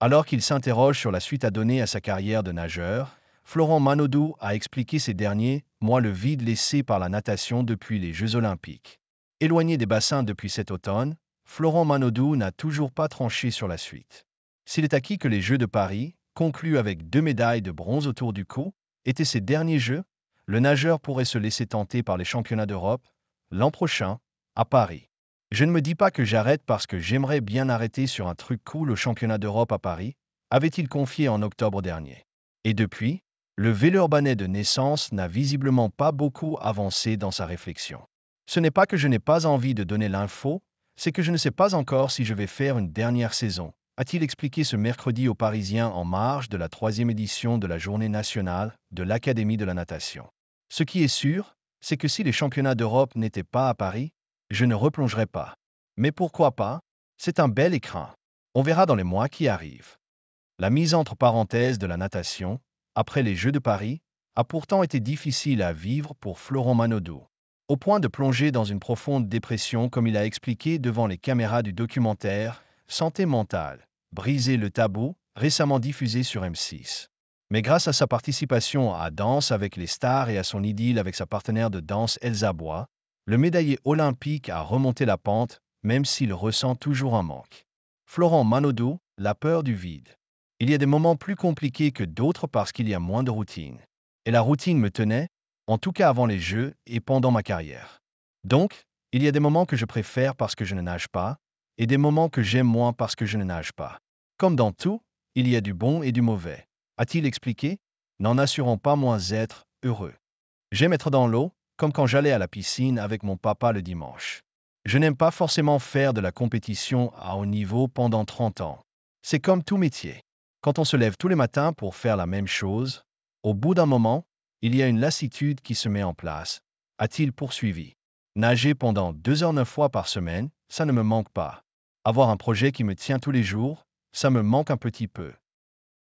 Alors qu'il s'interroge sur la suite à donner à sa carrière de nageur, Florent Manodou a expliqué ces derniers mois le vide laissé par la natation depuis les Jeux Olympiques. Éloigné des bassins depuis cet automne, Florent Manodou n'a toujours pas tranché sur la suite. S'il est acquis que les Jeux de Paris, conclus avec 2 médailles de bronze autour du cou, étaient ses derniers Jeux, le nageur pourrait se laisser tenter par les championnats d'Europe l'an prochain, à Paris. Je ne me dis pas que j'arrête parce que j'aimerais bien arrêter sur un truc cool au championnat d'Europe à Paris, avait-il confié en octobre dernier. Et depuis, le Villeurbanais de naissance n'a visiblement pas beaucoup avancé dans sa réflexion. Ce n'est pas que je n'ai pas envie de donner l'info, c'est que je ne sais pas encore si je vais faire une dernière saison, a-t-il expliqué ce mercredi aux Parisiens en marge de la 3e édition de la Journée nationale de l'Académie de la natation. Ce qui est sûr, c'est que si les championnats d'Europe n'étaient pas à Paris, je ne replongerai pas. Mais pourquoi pas? C'est un bel écrin. On verra dans les mois qui arrivent. La mise entre parenthèses de la natation, après les Jeux de Paris, a pourtant été difficile à vivre pour Florent Manodou, au point de plonger dans une profonde dépression comme il a expliqué devant les caméras du documentaire Santé mentale, briser le tabou, récemment diffusé sur M6. Mais grâce à sa participation à Danse avec les stars et à son idylle avec sa partenaire de danse Elsa Bois, le médaillé olympique a remonté la pente, même s'il ressent toujours un manque. Florent Manodou, la peur du vide. Il y a des moments plus compliqués que d'autres parce qu'il y a moins de routine. Et la routine me tenait, en tout cas avant les Jeux et pendant ma carrière. Donc, il y a des moments que je préfère parce que je ne nage pas, et des moments que j'aime moins parce que je ne nage pas. Comme dans tout, il y a du bon et du mauvais. A-t-il expliqué? N'en assurant pas moins être heureux. J'aime être dans l'eau, comme quand j'allais à la piscine avec mon papa le dimanche. Je n'aime pas forcément faire de la compétition à haut niveau pendant 30 ans. C'est comme tout métier. Quand on se lève tous les matins pour faire la même chose, au bout d'un moment, il y a une lassitude qui se met en place, a-t-il poursuivi. Nager pendant 2 heures 9 fois par semaine, ça ne me manque pas. Avoir un projet qui me tient tous les jours, ça me manque un petit peu.